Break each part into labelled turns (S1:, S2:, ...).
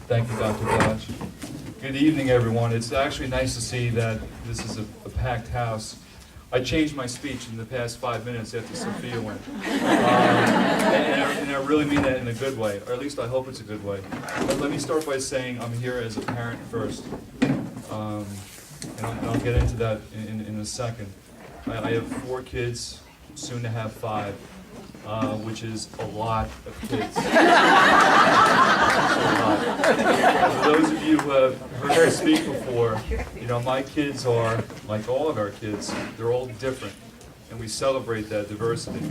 S1: Thank you, Dr. Dodge. Good evening, everyone. It's actually nice to see that this is a packed house. I changed my speech in the past 5 minutes after Sophia went. And I really mean that in a good way, or at least I hope it's a good way. But let me start by saying I'm here as a parent first. And I'll get into that in a second. I have 4 kids, soon to have 5, which is a lot of kids. For those of you who have heard me speak before, you know, my kids are, like all of our kids, they're all different, and we celebrate that diversity.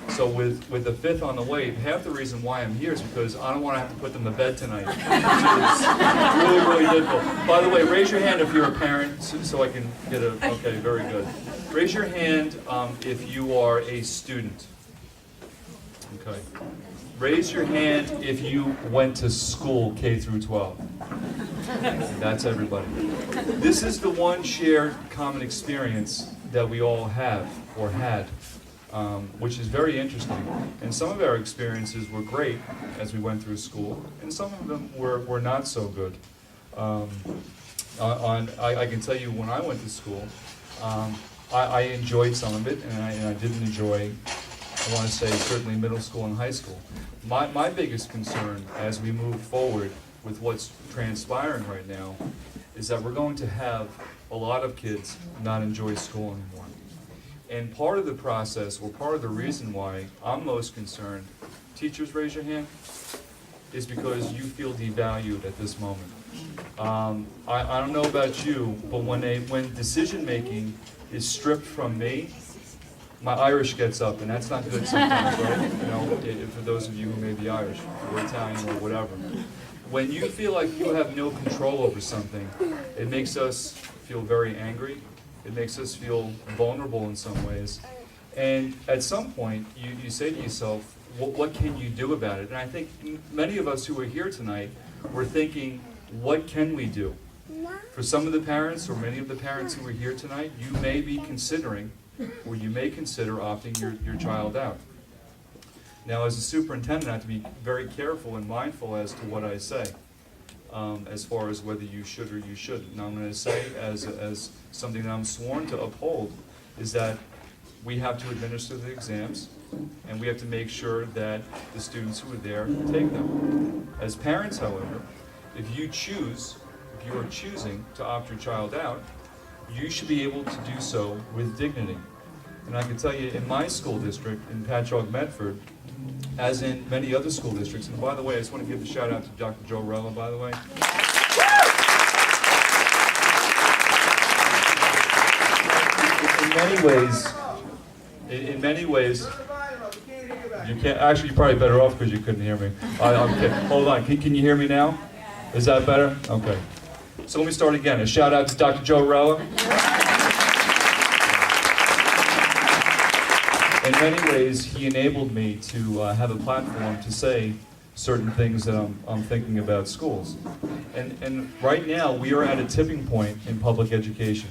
S1: So with the 5th on the way, half the reason why I'm here is because I don't want to have to put them to bed tonight. It's really, really difficult. By the way, raise your hand if you're a parent, so I can get a, okay, very good. Raise your hand if you are a student. Okay. Raise your hand if you went to school K through 12. That's everybody. This is the one shared common experience that we all have or had, which is very interesting. And some of our experiences were great as we went through school, and some of them were not so good. I can tell you when I went to school, I enjoyed some of it, and I didn't enjoy, I want to say, certainly middle school and high school. My biggest concern as we move forward with what's transpiring right now is that we're going to have a lot of kids not enjoy school anymore. And part of the process, or part of the reason why I'm most concerned, teachers raise your hand, is because you feel devalued at this moment. I don't know about you, but when decision making is stripped from me, my Irish gets up, and that's not good sometimes, right? You know, for those of you who may be Irish, or Italian, or whatever. When you feel like you have no control over something, it makes us feel very angry. It makes us feel vulnerable in some ways. And at some point, you say to yourself, what can you do about it? And I think many of us who are here tonight, we're thinking, what can we do? For some of the parents, or many of the parents who are here tonight, you may be considering, or you may consider opting your child out. Now, as a superintendent, I have to be very careful and mindful as to what I say, as far as whether you should or you shouldn't. Now, I'm going to say, as something that I'm sworn to uphold, is that we have to administer the exams, and we have to make sure that the students who are there take them. As parents, however, if you are choosing to opt your child out, you should be able to do so with dignity. And I can tell you, in my school district, in Patchogue, Medford, as in many other school districts, and by the way, I just want to give a shout out to Dr. Joe Rella, by the way. In many ways, you can't, actually you're probably better off because you couldn't hear me. Okay, hold on, can you hear me now? Is that better? Okay. So let me start again. A shout out to Dr. Joe Rella. In many ways, he enabled me to have a platform to say certain things that I'm thinking about schools. And right now, we are at a tipping point in public education.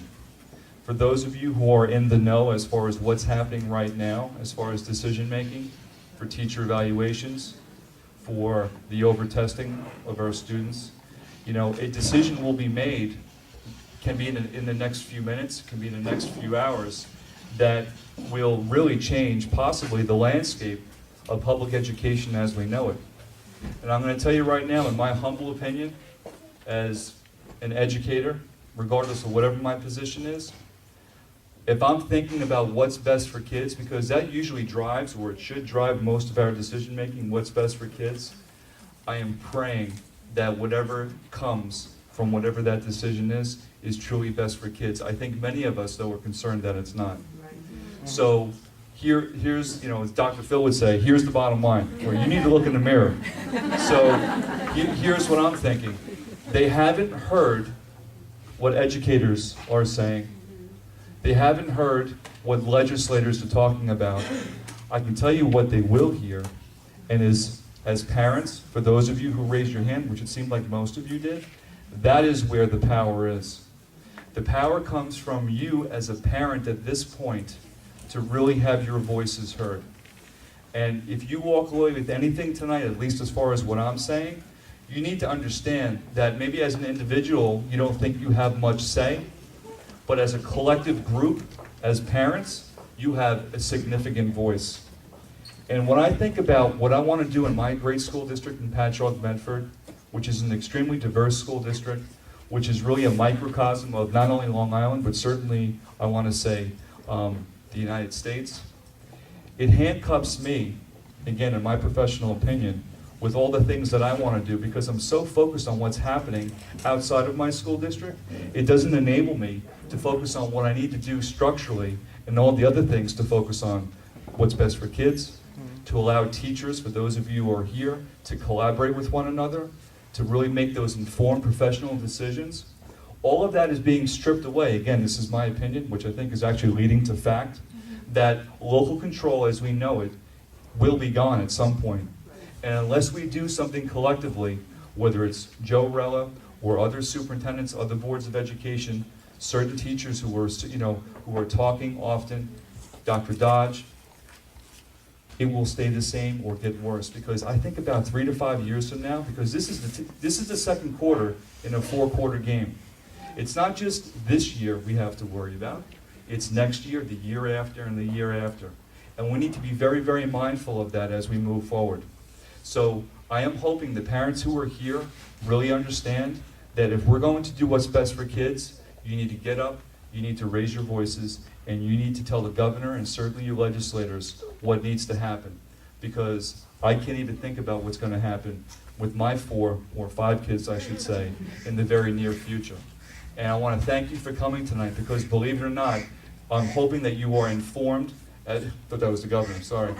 S1: For those of you who are in the know as far as what's happening right now, as far as decision making, for teacher evaluations, for the over-testing of our students, you know, a decision will be made, can be in the next few minutes, can be in the next few hours, that will really change possibly the landscape of public education as we know it. And I'm going to tell you right now, in my humble opinion, as an educator, regardless of whatever my position is, if I'm thinking about what's best for kids, because that usually drives, or it should drive most of our decision making, what's best for kids, I am praying that whatever comes from whatever that decision is truly best for kids. I think many of us, though, are concerned that it's not. So here's, you know, as Dr. Phil would say, here's the bottom line, where you need to look in the mirror. So here's what I'm thinking. They haven't heard what educators are saying. They haven't heard what legislators are talking about. I can tell you what they will hear, and as parents, for those of you who raised your hand, which it seemed like most of you did, that is where the power is. The power comes from you as a parent at this point to really have your voices heard. And if you walk away with anything tonight, at least as far as what I'm saying, you need to understand that maybe as an individual, you don't think you have much say, but as a collective group, as parents, you have a significant voice. And when I think about what I want to do in my great school district in Patchogue, Medford, which is an extremely diverse school district, which is really a microcosm of not only Long Island, but certainly, I want to say, the United States, it handcuffs me, again, in my professional opinion, with all the things that I want to do, because I'm so focused on what's happening outside of my school district, it doesn't enable me to focus on what I need to do structurally and all the other things to focus on what's best for kids, to allow teachers, for those of you who are here, to collaborate with one another, to really make those informed professional decisions. All of that is being stripped away. Again, this is my opinion, which I think is actually leading to fact, that local control as we know it will be gone at some point. And unless we do something collectively, whether it's Joe Rella or other superintendents, other boards of education, certain teachers who are talking often, Dr. Dodge, it will stay the same or get worse. Because I think about 3 to 5 years from now, because this is the second quarter in a 4-quarter game. It's not just this year we have to worry about. It's next year, the year after, and the year after. And we need to be very, very mindful of that as we move forward. So I am hoping the parents who are here really understand that if we're going to do what's best for kids, you need to get up, you need to raise your voices, and you need to tell the governor and certainly you legislators what needs to happen. Because I can't even think about what's going to happen with my 4 or 5 kids, I should say, in the very near future. And I want to thank you for coming tonight, because believe it or not, I'm hoping that you are informed. I thought that was the governor, sorry.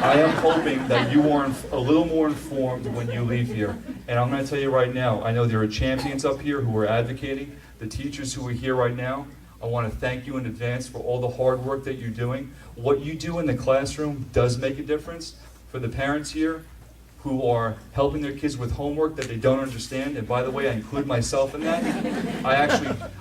S1: I am hoping that you are a little more informed when you leave here. And I'm going to tell you right now, I know there are champions up here who are advocating. The teachers who are here right now, I want to thank you in advance for all the hard work that you're doing. What you do in the classroom does make a difference. For the parents here who are helping their kids with homework that they don't understand, and by the way, I include myself in that.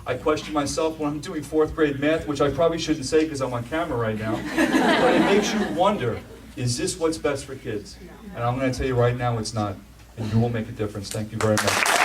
S1: I question myself when I'm doing 4th grade math, which I probably shouldn't say because I'm on camera right now, but it makes you wonder, is this what's best for kids? And I'm going to tell you right now, it's not, and you will make a difference. Thank you very much.